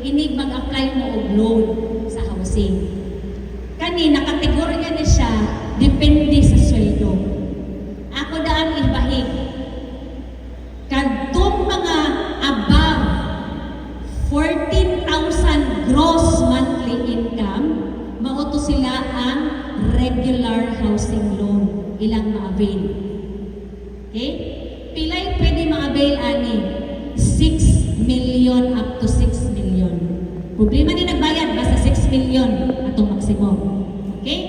inig mag-apply mo og loan sa housing. Kani nakategorya na siya depende sa sweldo. Ako daan ibahig kadtong mga above 14,000 gross monthly income, mauto sila ang regular housing loan ilang ma-avail. Okay? Pilay pwede ma-avail ani 6 million up to 6 million. Problema ni nagbayad basta 6 million atong maximum. Okay?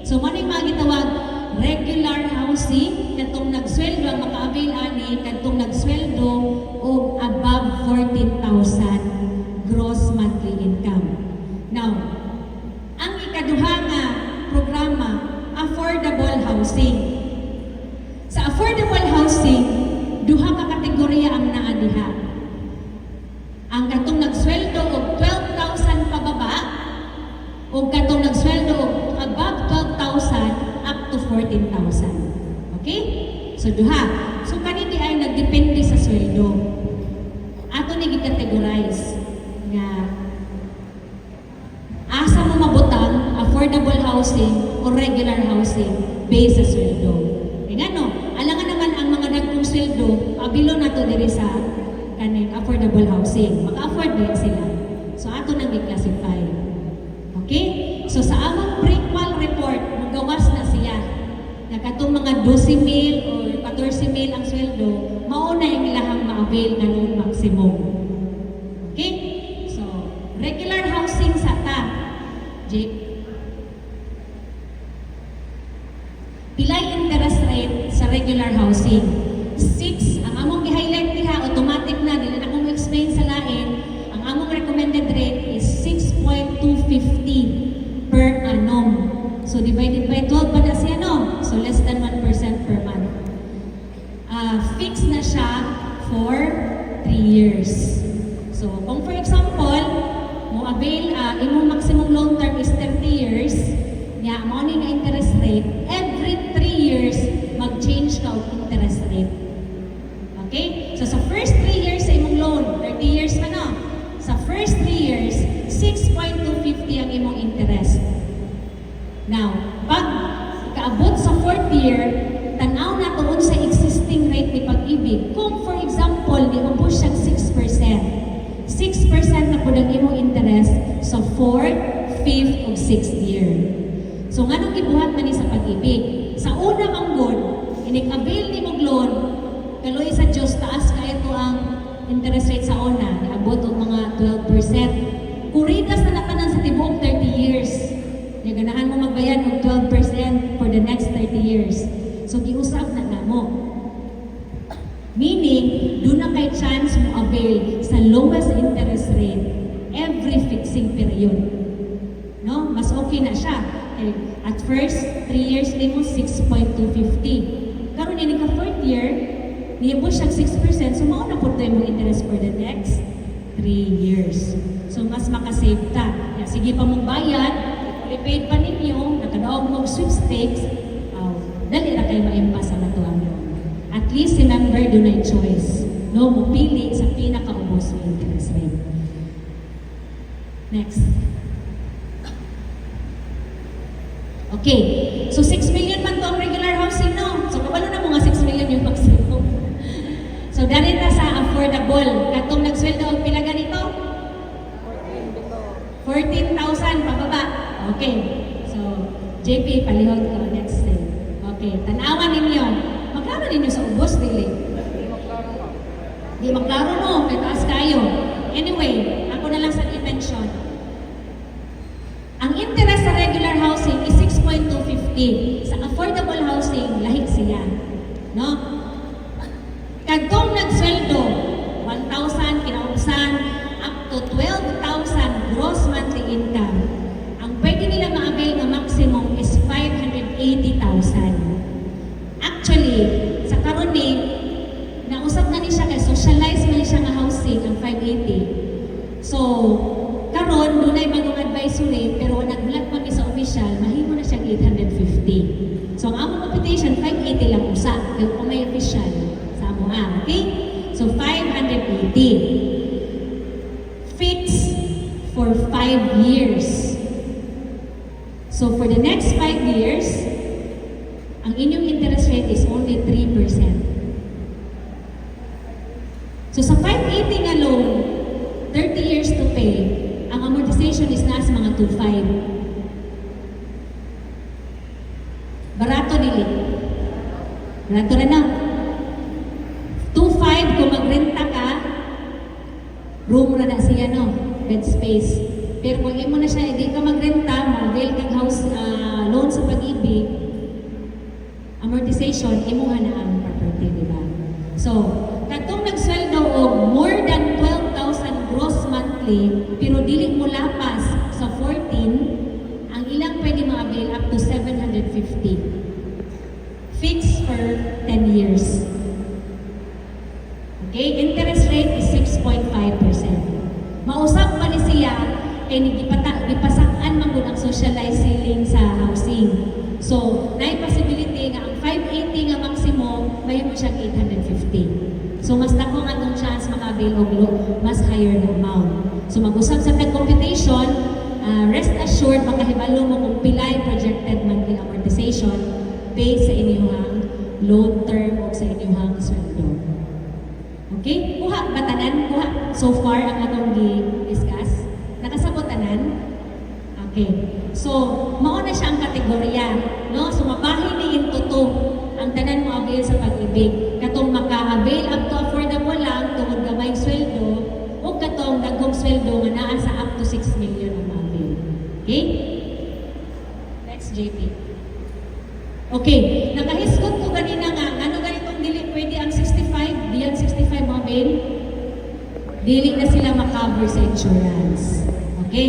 So mo ni magitawag regular housing katong nagsweldo ang maka-avail ani katong nagsweldo og above 14,000 gross monthly income. Now, ang ikaduha nga programa affordable housing. Sa affordable housing, duha ka kategorya ang naa diha. Ang katong nagsweldo og 12,000 pababa o katong nagsweldo og above 12,000 up to 14,000. Okay? So duha. So kanini ay nagdepende sa sweldo. Ato ni gi-categorize nga asa mo mabutang affordable housing o regular housing based sa sweldo. Ngano, alangan naman ang mga dagkong sweldo, abilo na to diri sa kanin affordable housing. Maka-afford din sila. So ato nang i-classify. Okay? So sa among prequel report, magawas na siya. Nakatong mga 12,000 or 14,000 ang sweldo, mauna yung ilahang ma-avail na ng maximum. Okay? So, regular housing sa ta. Jake? Pilay interest rate sa regular housing. 6, ang among i-highlight diha, automatic na, dili na akong explain sa lain, ang among recommended rate is 6.250 per annum. So, divided by 12 pa na siya, no? So, less than 1% per month. Fixed na siya for 3 years. So, kung for example, mo avail, imong maximum loan term is 30 years, niya, mo ni nga interest rate, every 3 years, mag-change ka og interest rate. Okay? So, sa first 3 years sa imong loan, 30 years pa, no? Sa first 3 years, 6.250 ang imong interest. Now, pag kaabot sa 4th year, tanaw na tuon sa existing rate ni Pag-ibig. Kung for example, di ubos siya 6%. 6% na po ang imong interest sa 4th, 5th, o 6th year. So, nga nung ibuhat man ni sa Pag-ibig. Sa una manggod, inig-avail ni mong loan, kaloy sa Diyos, taas ka ito ang interest rate sa una, naabot og mga 12%. Kuridas na nakanan sa tibuok 30 years. Ganahan mo magbayad ng 12% for the next 30 years. So, giusap na mo. Meaning, doon na kay chance mo avail sa lowest interest rate every fixing period. No? Mas okay na siya. At first, 3 years din mo, 6.250. Karon ini ka 4th year, niya po siyang 6%, so mauna po tayo mo interest for the next 3 years. So, mas makasave ta. Sige pa mong bayad, prepaid pa ninyo, nakadaog mong sweepstakes, dali na kayo ma-impas ang natuang loan. At least remember, do na choice. No, mupili sa pinakaubos ng interest rate. Next. Okay. So, 6 million man to ang regular housing, no? So, kabalo na mga 6 million yung maximum. So, dali na sa affordable. Katong nagsweldo ang pila ganito? 14,000 pababa. Okay. So, JP, palihog ko. Next thing. Okay. Tanawan ninyo. Maklaro ninyo sa ubos, dili? Di maklaro, no? May taas kayo. Anyway, ako na lang sa i-mention. Ang interest sa regular housing is 6.250. Sa affordable housing, lahig siya. No? Kagkong nagsweldo, 1,000, kinausan, up to 12,000 gross monthly income. Ang pwede nila ma-avail na maximum is 580,000. Actually, sa karon ni, nausap na ni siya kay socialize man siya nga housing ang 580. So, karon dunay bagong advisory pero nagbulat pa mi sa official, mahimo na siya 850. So, ang among computation 580 lang usa, kay kung may official sa amo okay? So, 580. fixed for 5 years. So for the next 5 years, ang inyong interest rate is only 3%. So sa 580 nga loan, 30 years to pay, ang amortization is nasa mga 2.5. Barato dili. Barato na na. 2.5 kung magrenta ka, room na na siya, no? Bed space. Pero kung imo na siya, hindi ka magrenta, mag-avail kang house loan sa pag-ibig, amortization, imuha na ang property, di ba? So, katong nagsweldo og more than 12,000 gross monthly, pero dili mo lapas sa 14, ang ilang pwede ma-avail up to 750. Fixed for 10 years. Okay, interest rate is 6.5%. Mausap pa ni siya, gipasakan man gud ang socialized ceiling sa housing. So, na possibility nga ang 580 nga maximum, may mo siyang 850. So, mas dako nga tong chance maka-avail og mas higher na amount. So, mag-usap sa tag-computation, rest assured, makahibalo mo kung pilay projected monthly amortization based sa inyong loan term o sa inyong sweldo. Okay? Kuha, batanan? Kuha. So far, ang atong di-discuss. Nakasabot tanan? Okay. So, mauna siya ang kategorya. No? So, mabahin ni into to ang tanan mo avail sa pag-ibig. Katong maka-avail up to affordable lang, tungod gamay sweldo, o katong dagkong sweldo nga naa sa up to 6 million ang ma-avail. Okay? Next, JP. Okay. Nakahisgot ko ganina nga, ano ganitong dili pwede ang 65, beyond 65 ma-avail? Dili na sila makaver sa insurance. Okay?